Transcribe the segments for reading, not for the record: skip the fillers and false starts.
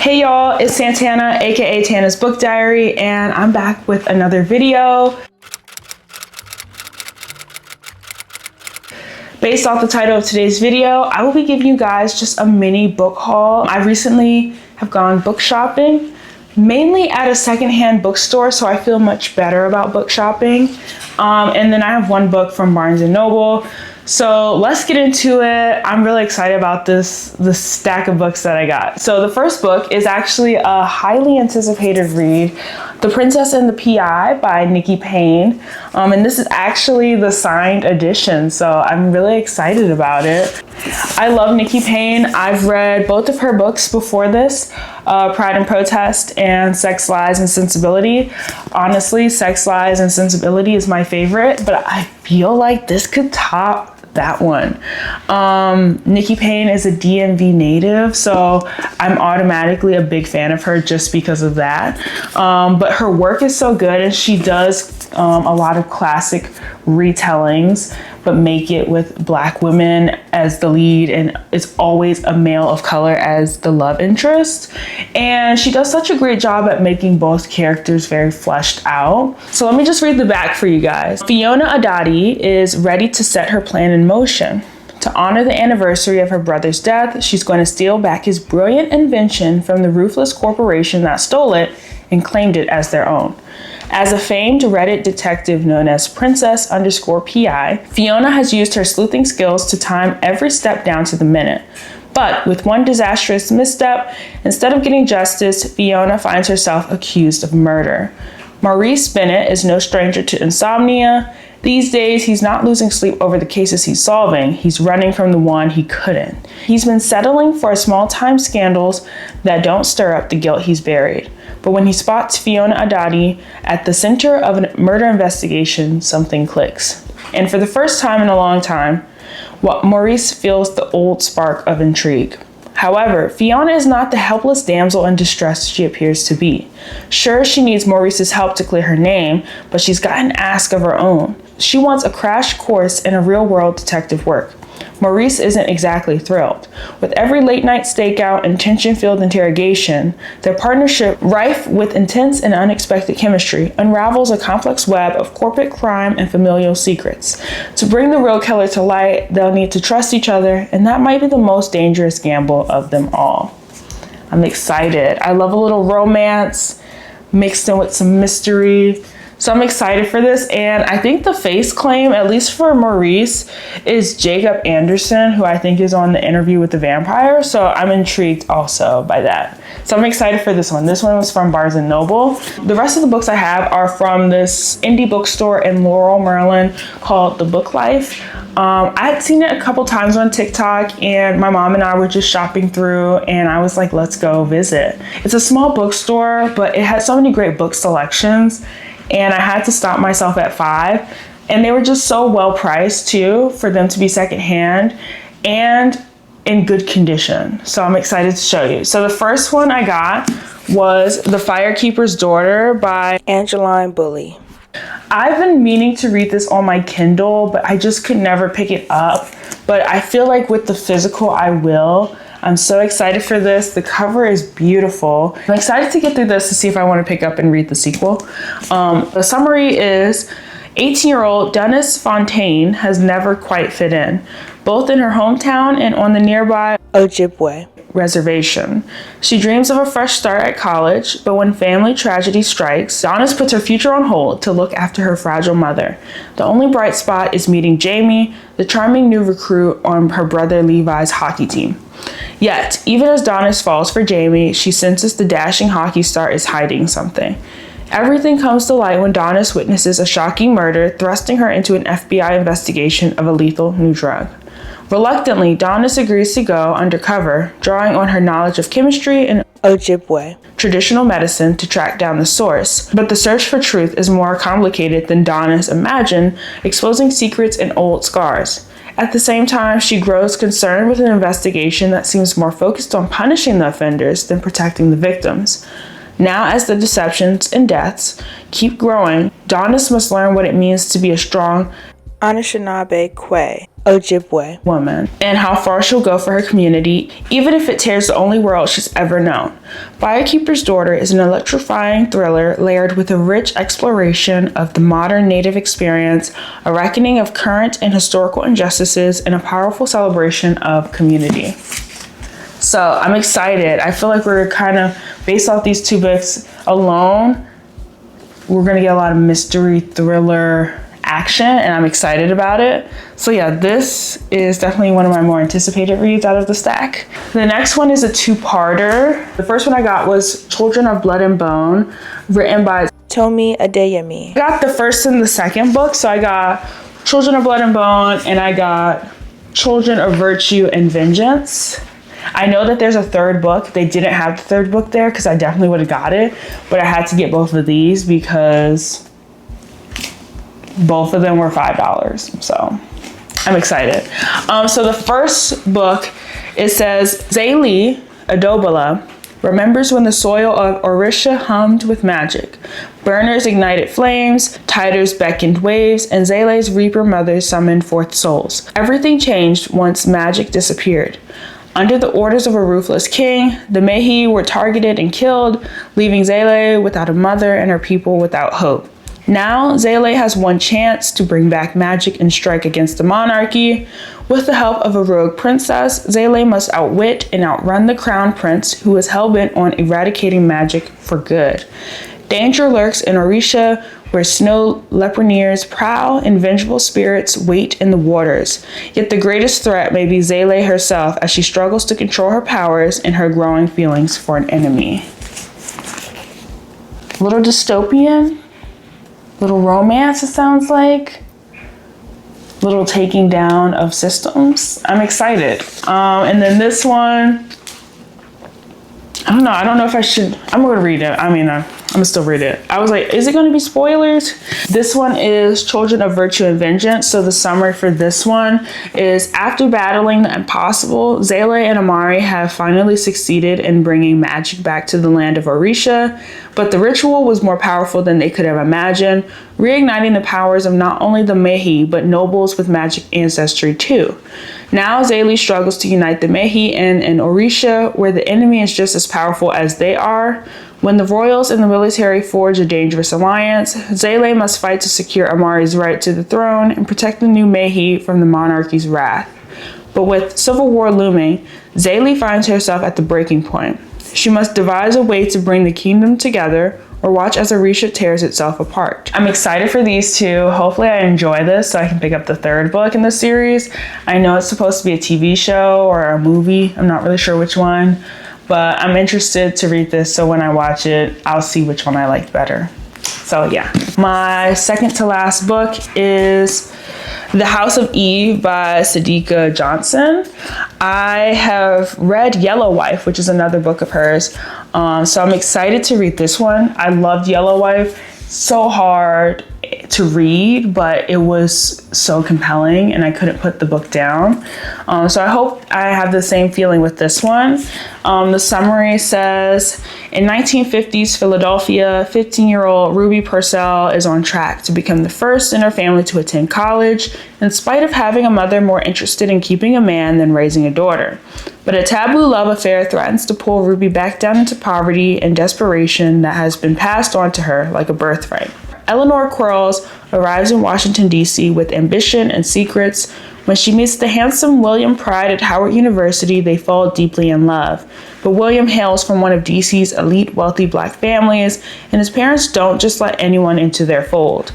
Hey y'all, it's Santana, aka Tana's Book Diary, and I'm back with another video. Based off the title of today's video, I will be giving you guys just a mini book haul. I recently have gone book shopping, mainly at a secondhand bookstore, so I feel much better about book shopping. And then I have one book from Barnes & Noble. So let's get into it. I'm really excited about this stack of books that I got. So the first book is actually a highly anticipated read, The Princess and the PI by Nikki Payne. And this is actually the signed edition, so I'm really excited about it. I love Nikki Payne. I've read both of her books before this, Pride and Protest and Sex, Lies, and Sensibility. Honestly, Sex, Lies, and Sensibility is my favorite, but I feel like this could top that one. Nikki Payne is a DMV native, so I'm automatically a big fan of her just because of that. But her work is so good, and she does a lot of classic retellings, but make it with Black women as the lead, and it's always a male of color as the love interest. And she does such a great job at making both characters very fleshed out. So let me just read the back for you guys. Fiona Adadi is ready to set her plan in motion. To honor the anniversary of her brother's death, she's going to steal back his brilliant invention from the ruthless corporation that stole it and claimed it as their own. As a famed Reddit detective known as Princess_PI, Fiona has used her sleuthing skills to time every step down to the minute. But with one disastrous misstep, instead of getting justice, Fiona finds herself accused of murder. Maurice Bennett is no stranger to insomnia. These days, he's not losing sleep over the cases he's solving. He's running from the one he couldn't. He's been settling for small-time scandals that don't stir up the guilt he's buried. But when he spots Fiona Adadi at the center of a murder investigation, something clicks. And for the first time in a long time, Maurice feels the old spark of intrigue. However, Fiona is not the helpless damsel in distress she appears to be. Sure, she needs Maurice's help to clear her name, but she's got an ask of her own. She wants a crash course in a real-world detective work. Maurice isn't exactly thrilled. With every late-night stakeout and tension-filled interrogation, their partnership, rife with intense and unexpected chemistry, unravels a complex web of corporate crime and familial secrets. To bring the real killer to light, they'll need to trust each other, and that might be the most dangerous gamble of them all. I'm excited. I love a little romance mixed in with some mystery. So I'm excited for this, and I think the face claim, at least for Maurice, is Jacob Anderson, who I think is on The Interview with the Vampire, so I'm intrigued also by that. So I'm excited for this one. This one was from Barnes & Noble. The rest of the books I have are from this indie bookstore in Laurel, Maryland called The Book Life. I had seen it a couple times on TikTok, and my mom and I were just shopping through, and I was like, let's go visit. It's a small bookstore, but it has so many great book selections, and I had to stop myself at 5, and they were just so well priced too for them to be secondhand and in good condition. So I'm excited to show you. So the first one I got was The Firekeeper's Daughter by Angeline Bully. I've been meaning to read this on my Kindle, but I just could never pick it up. But I feel like with the physical, I will. I'm so excited for this. The cover is beautiful. I'm excited to get through this to see if I want to pick up and read the sequel. The summary is 18-year-old Dennis Fontaine has never quite fit in, both in her hometown and on the nearby Ojibwe reservation. She dreams of a fresh start at college, but when family tragedy strikes, Donis puts her future on hold to look after her fragile mother. The only bright spot is meeting Jamie, the charming new recruit on her brother Levi's hockey team. Yet, even as Donis falls for Jamie, she senses the dashing hockey star is hiding something. Everything comes to light when Donis witnesses a shocking murder, thrusting her into an FBI investigation of a lethal new drug. Reluctantly, Donis agrees to go undercover, drawing on her knowledge of chemistry and Ojibwe traditional medicine to track down the source. But the search for truth is more complicated than Donis imagined, exposing secrets and old scars. At the same time, she grows concerned with an investigation that seems more focused on punishing the offenders than protecting the victims. Now, as the deceptions and deaths keep growing, Donis must learn what it means to be a strong Anishinaabe Kwe Ojibwe woman, and how far she'll go for her community, even if it tears the only world she's ever known. Firekeeper's Daughter is an electrifying thriller layered with a rich exploration of the modern Native experience, a reckoning of current and historical injustices, and a powerful celebration of community. So I'm excited. I feel like we're kind of, based off these two books alone, we're gonna get a lot of mystery thriller action, and I'm excited about it. So yeah, this is definitely one of my more anticipated reads out of the stack. The next one is a two-parter. The first one I got was Children of Blood and Bone, written by Tomi Adeyemi. I got the first and the second book, so I got Children of Blood and Bone, and I got Children of Virtue and Vengeance. I know that there's a third book. They didn't have the third book there because I definitely would have got it, but I had to get both of these because both of them were $5, so I'm excited. So the first book, it says, Zaylee Adobala remembers when the soil of Orisha hummed with magic. Burners ignited flames, tiders beckoned waves, and Zaylee's reaper mother summoned forth souls. Everything changed once magic disappeared. Under the orders of a ruthless king, the Mehi were targeted and killed, leaving Zaylee without a mother and her people without hope. Now, Zaylee has one chance to bring back magic and strike against the monarchy. With the help of a rogue princess, Zaylee must outwit and outrun the crown prince, who is hell-bent on eradicating magic for good. Danger lurks in Orisha, where snow leopards prowl and vengeful spirits wait in the waters. Yet the greatest threat may be Zaylee herself, as she struggles to control her powers and her growing feelings for an enemy. A little dystopian. Little romance, it sounds like. Little taking down of systems. I'm excited. And then this one, I don't know if I should. I'm gonna read it. I'm gonna still read it. I was like, is it gonna be spoilers? This one is Children of Virtue and Vengeance. So the summary for this one is, after battling the impossible, Zaylee and Amari have finally succeeded in bringing magic back to the land of Orisha, but the ritual was more powerful than they could have imagined, reigniting the powers of not only the Mehi, but nobles with magic ancestry too. Now Zaylee struggles to unite the Mehi in an Orisha where the enemy is just as powerful as they are. When the royals and the military forge a dangerous alliance, Zaylee must fight to secure Amari's right to the throne and protect the new Mehi from the monarchy's wrath. But with civil war looming, Zaylee finds herself at the breaking point. She must devise a way to bring the kingdom together or watch as Orisha tears itself apart. I'm excited for these two. Hopefully I enjoy this so I can pick up the third book in the series. I know it's supposed to be a TV show or a movie. I'm not really sure which one, but I'm interested to read this, so when I watch it, I'll see which one I liked better. So yeah. My second to last book is The House of Eve by Sadiqa Johnson. I have read Yellow Wife, which is another book of hers. So I'm excited to read this one. I loved Yellow Wife. So hard to read, but it was so compelling and I couldn't put the book down. So I hope I have the same feeling with this one. The summary says, in 1950s Philadelphia, 15-year-old Ruby Purcell is on track to become the first in her family to attend college, in spite of having a mother more interested in keeping a man than raising a daughter. But a taboo love affair threatens to pull Ruby back down into poverty and desperation that has been passed on to her like a birthright. Eleanor Quarles arrives in Washington, D.C. with ambition and secrets. When she meets the handsome William Pride at Howard University, they fall deeply in love. But William hails from one of D.C.'s elite wealthy black families, and his parents don't just let anyone into their fold.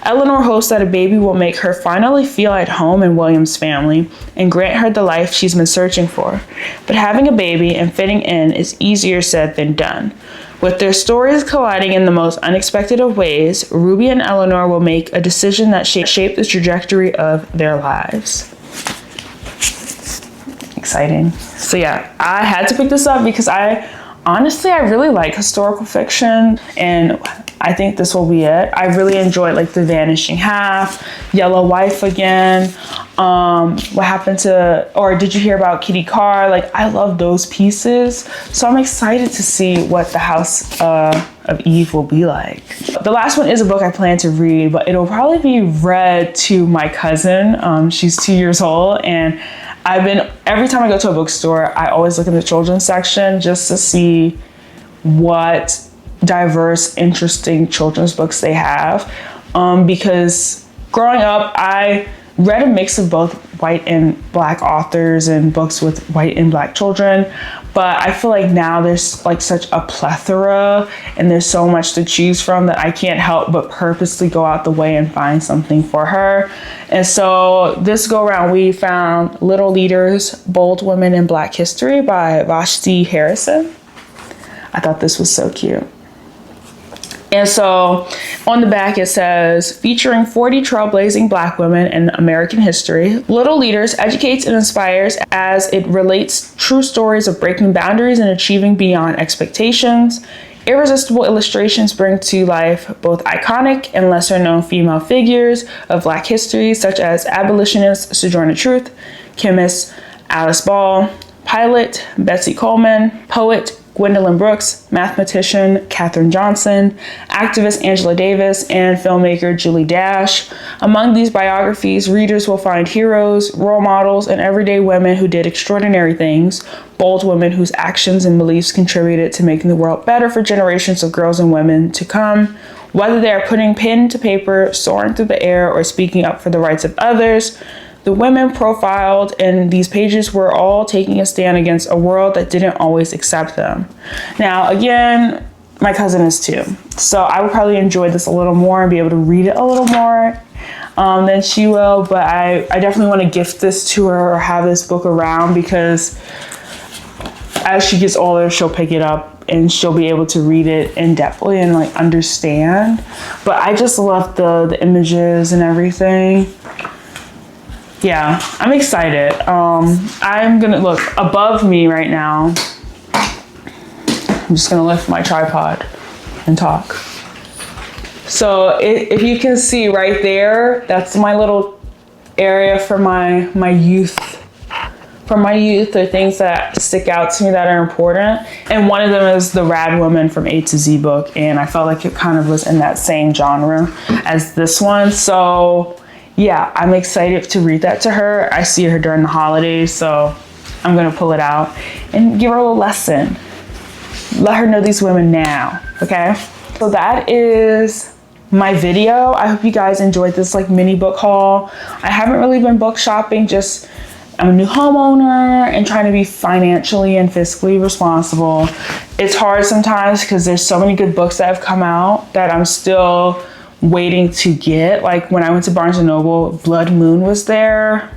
Eleanor hopes that a baby will make her finally feel at home in William's family and grant her the life she's been searching for. But having a baby and fitting in is easier said than done. With their stories colliding in the most unexpected of ways, Ruby and Eleanor will make a decision that shape the trajectory of their lives. Exciting. So yeah, I had to pick this up because I really like historical fiction, and I think this will be it. I really enjoyed like The Vanishing Half, Yellow Wife again. What happened to, or did you hear about Kitty Carr? Like, I love those pieces. So I'm excited to see what The House of Eve will be like. The last one is a book I plan to read, but it'll probably be read to my cousin. She's 2 years old, and every time I go to a bookstore, I always look in the children's section just to see what diverse, interesting children's books they have. Because growing up, I read a mix of both white and black authors and books with white and black children. But I feel like now there's like such a plethora and there's so much to choose from that I can't help but purposely go out the way and find something for her. And so this go around, we found Little Leaders, Bold Women in Black History by Vashti Harrison. I thought this was so cute. And so on the back it says, featuring 40 trailblazing Black women in American history, Little Leaders educates and inspires as it relates true stories of breaking boundaries and achieving beyond expectations. Irresistible illustrations bring to life both iconic and lesser known female figures of Black history, such as abolitionist Sojourner Truth, chemist Alice Ball, pilot Betsy Coleman, poet Gwendolyn Brooks, mathematician Katherine Johnson, activist Angela Davis, and filmmaker Julie Dash. Among these biographies, readers will find heroes, role models, and everyday women who did extraordinary things, bold women whose actions and beliefs contributed to making the world better for generations of girls and women to come. Whether they are putting pen to paper, soaring through the air, or speaking up for the rights of others, the women profiled in these pages were all taking a stand against a world that didn't always accept them. Now, again, my cousin is 2, so I would probably enjoy this a little more and be able to read it a little more than she will, but I definitely want to gift this to her or have this book around, because as she gets older, she'll pick it up and she'll be able to read it in depthly and like understand. But I just love the images and everything. Yeah, I'm excited. I'm gonna look above me right now. I'm just gonna lift my tripod and talk. So if you can see right there, that's my little area for my youth. From my youth, or things that stick out to me that are important. And one of them is the Rad Woman from A to Z book. And I felt like it kind of was in that same genre as this one. So yeah, I'm excited to read that to her. I see her during the holidays, so I'm gonna pull it out and give her a little lesson. Let her know these women now, okay? So that is my video. I hope you guys enjoyed this like mini book haul. I haven't really been book shopping, just I'm a new homeowner and trying to be financially and fiscally responsible. It's hard sometimes because there's so many good books that have come out that I'm still waiting to get. Like when I went to Barnes & Noble, Blood Moon was there.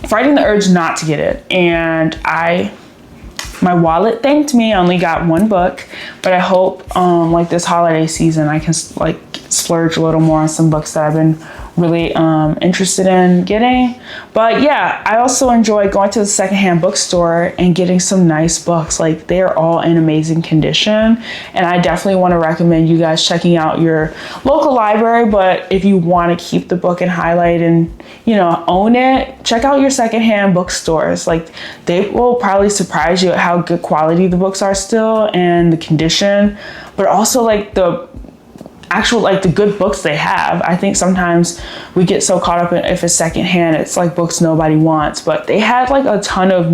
Fighting the urge not to get it. And my wallet thanked me. I only got one book, but I hope like this holiday season I can like splurge a little more on some books that I've been really interested in getting. But yeah, I also enjoy going to the secondhand bookstore and getting some nice books. Like they are all in amazing condition, and I definitely want to recommend you guys checking out your local library. But if you want to keep the book and highlight and own it, check out your secondhand bookstores. Like they will probably surprise you at how good quality the books are still and the condition, but also like the actual like the good books they have. I think sometimes we get so caught up in if it's secondhand, it's like books nobody wants, but they had like a ton of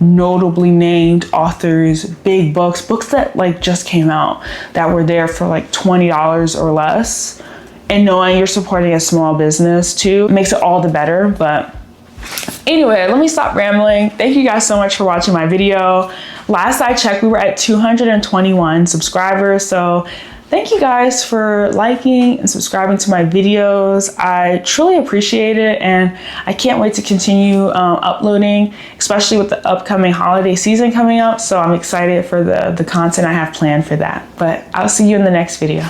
notably named authors, big books that like just came out that were there for like $20 or less. And knowing you're supporting a small business too makes it all the better. But anyway, let me stop rambling. Thank you guys so much for watching my video. Last I checked, we were at 221 subscribers. So thank you guys for liking and subscribing to my videos. I truly appreciate it, and I can't wait to continue uploading, especially with the upcoming holiday season coming up. So I'm excited for the content I have planned for that. But I'll see you in the next video.